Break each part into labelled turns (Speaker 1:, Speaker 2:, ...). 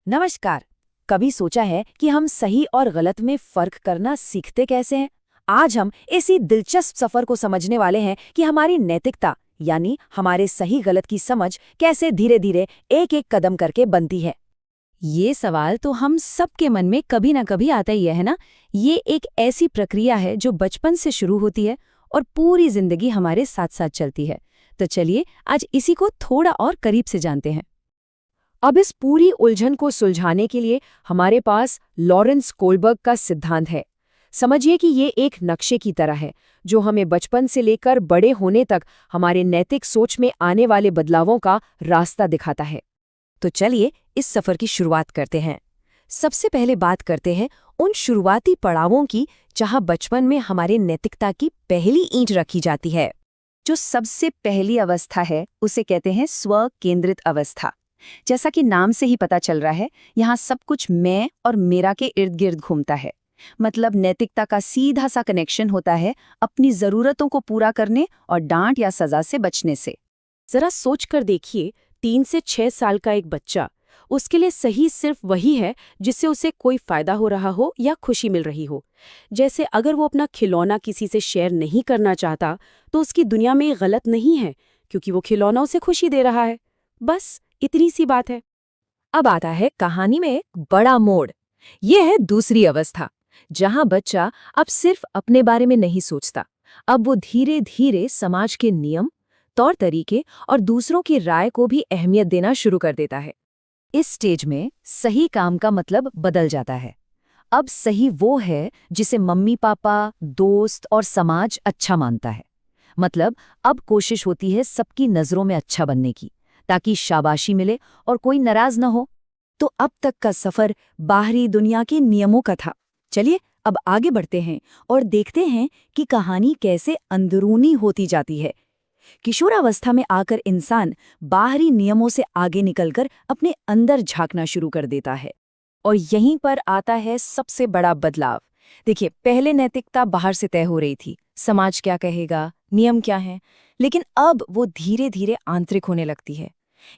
Speaker 1: नमस्कार। कभी सोचा है कि हम सही और गलत में फर्क करना सीखते कैसे हैं? आज हम इसी दिलचस्प सफर को समझने वाले हैं कि हमारी नैतिकता यानी हमारे सही गलत की समझ कैसे धीरे धीरे एक एक कदम करके बनती है।
Speaker 2: ये सवाल तो हम सबके मन में कभी ना कभी आता ही है ना। ये एक ऐसी प्रक्रिया है जो बचपन से शुरू होती है और पूरी जिंदगी हमारे साथ साथ चलती है। तो चलिए आज इसी को थोड़ा और करीब से जानते हैं।
Speaker 1: अब इस पूरी उलझन को सुलझाने के लिए हमारे पास लॉरेंस कोलबर्ग का सिद्धांत है। समझिए कि ये एक नक्शे की तरह है जो हमें बचपन से लेकर बड़े होने तक हमारे नैतिक सोच में आने वाले बदलावों का रास्ता दिखाता है। तो चलिए इस सफर की शुरुआत करते हैं। सबसे पहले बात करते हैं उन शुरुआती पड़ावों की जहां बचपन में हमारे नैतिकता की पहली ईंट रखी जाती है। जो सबसे पहली अवस्था है उसे कहते हैं स्व केंद्रित अवस्था। जैसा कि नाम से ही पता चल रहा है, यहाँ सब कुछ मैं और मेरा के इर्द गिर्द घूमता है। मतलब नैतिकता का सीधा सा कनेक्शन होता है अपनी जरूरतों को पूरा करने और डांट या सजा से बचने से।
Speaker 3: जरा सोच कर देखिए, 3 से 6 साल का एक बच्चा, उसके लिए सही सिर्फ वही है जिससे उसे कोई फायदा हो रहा हो या खुशी मिल रही हो। जैसे अगर वो अपना खिलौना किसी से शेयर नहीं करना चाहता तो उसकी दुनिया में गलत नहीं है, क्योंकि वो खिलौना उसे खुशी दे रहा है। बस इतनी सी बात है।
Speaker 1: अब आता है कहानी में एक बड़ा मोड़। ये है दूसरी अवस्था, जहां बच्चा अब सिर्फ अपने बारे में नहीं सोचता। अब वो धीरे धीरे समाज के नियम, तौर तरीके और दूसरों की राय को भी अहमियत देना शुरू कर देता है। इस स्टेज में सही काम का मतलब बदल जाता है। अब सही वो है जिसे मम्मी पापा, दोस्त और समाज अच्छा मानता है। मतलब अब कोशिश होती है सबकी नजरों में अच्छा बनने की, ताकि शाबाशी मिले और कोई नाराज न हो। तो अब तक का सफर बाहरी दुनिया के नियमों का था। चलिए अब आगे बढ़ते हैं और देखते हैं कि कहानी कैसे अंदरूनी होती जाती है। किशोरावस्था में आकर इंसान बाहरी नियमों से आगे निकलकर अपने अंदर झांकना शुरू कर देता है। और यहीं पर आता है सबसे बड़ा बदलाव। देखिए, पहले नैतिकता बाहर से तय हो रही थी, समाज क्या कहेगा, नियम क्या हैं, लेकिन अब वो धीरे धीरे आंतरिक होने लगती है।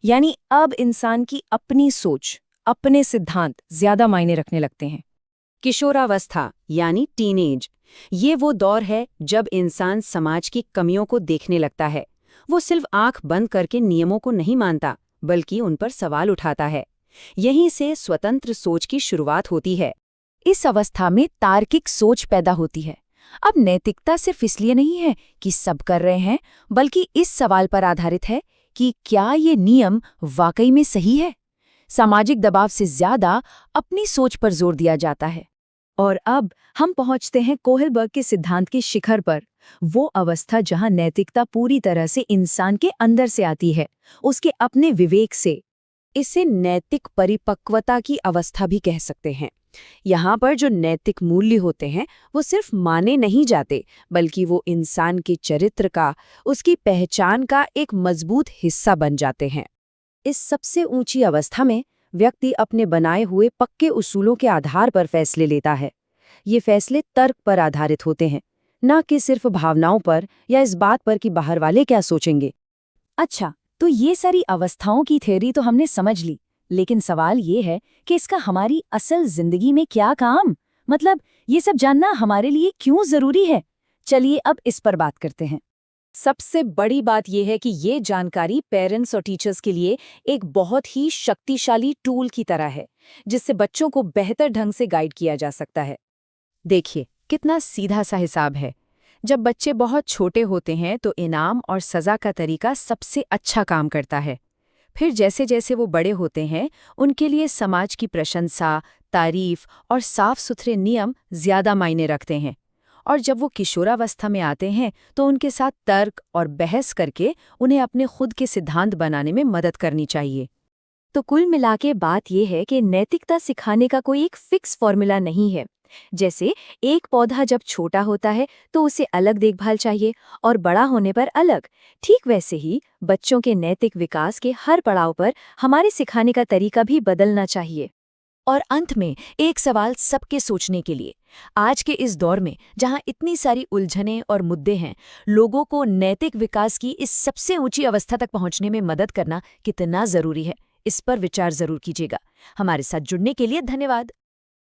Speaker 1: यानी अब इंसान की अपनी सोच, अपने सिद्धांत ज्यादा मायने रखने लगते हैं।
Speaker 3: किशोरावस्था यानी टीनेज, ये वो दौर है जब इंसान समाज की कमियों को देखने लगता है। वो सिर्फ आंख बंद करके नियमों को नहीं मानता, बल्कि उन पर सवाल उठाता है। यहीं से स्वतंत्र सोच की शुरुआत होती है।
Speaker 1: इस अवस्था में तार्किक सोच पैदा होती है। अब नैतिकता सिर्फ इसलिए नहीं है कि सब कर रहे हैं, बल्कि इस सवाल पर आधारित है कि क्या ये नियम वाकई में सही है। सामाजिक दबाव से ज्यादा अपनी सोच पर जोर दिया जाता है। और अब हम पहुंचते हैं कोहलबर्ग के सिद्धांत के शिखर पर, वो अवस्था जहां नैतिकता पूरी तरह से इंसान के अंदर से आती है, उसके अपने विवेक से। इसे नैतिक परिपक्वता की अवस्था भी कह सकते हैं। यहाँ पर जो नैतिक मूल्य होते हैं वो सिर्फ माने नहीं जाते, बल्कि वो इंसान के चरित्र का, उसकी पहचान का एक मजबूत हिस्सा बन जाते हैं। इस सबसे ऊंची अवस्था में व्यक्ति अपने बनाए हुए पक्के उसूलों के आधार पर फैसले लेता है। ये फैसले तर्क पर आधारित होते हैं, न कि सिर्फ भावनाओं पर या इस बात पर कि बाहर वाले क्या सोचेंगे। अच्छा, तो ये सारी अवस्थाओं की थ्योरी तो हमने समझ ली, लेकिन सवाल ये है कि इसका हमारी असल जिंदगी में क्या काम? मतलब ये सब जानना हमारे लिए क्यों जरूरी है? चलिए अब इस पर बात करते हैं। सबसे बड़ी बात यह है कि ये जानकारी पेरेंट्स और टीचर्स के लिए एक बहुत ही शक्तिशाली टूल की तरह है, जिससे बच्चों को बेहतर ढंग से गाइड किया जा सकता है। देखिए कितना सीधा सा हिसाब है। जब बच्चे बहुत छोटे होते हैं तो इनाम और सजा का तरीका सबसे अच्छा काम करता है। फिर जैसे जैसे वो बड़े होते हैं, उनके लिए समाज की प्रशंसा, तारीफ और साफ सुथरे नियम ज्यादा मायने रखते हैं। और जब वो किशोरावस्था में आते हैं तो उनके साथ तर्क और बहस करके उन्हें अपने खुद के सिद्धांत बनाने में मदद करनी चाहिए। तो कुल मिलाके बात यह है कि नैतिकता सिखाने का कोई एक फिक्स फॉर्मूला नहीं है। जैसे एक पौधा जब छोटा होता है तो उसे अलग देखभाल चाहिए और बड़ा होने पर अलग, ठीक वैसे ही बच्चों के नैतिक विकास के हर पड़ाव पर हमारे सिखाने का तरीका भी बदलना चाहिए। और अंत में एक सवाल सबके सोचने के लिए, आज के इस दौर में जहां इतनी सारी उलझनें और मुद्दे हैं, लोगों को नैतिक विकास की इस सबसे ऊंची अवस्था तक पहुंचने में मदद करना कितना जरूरी है?
Speaker 2: इस पर विचार जरूर कीजिएगा। हमारे साथ जुड़ने के लिए धन्यवाद।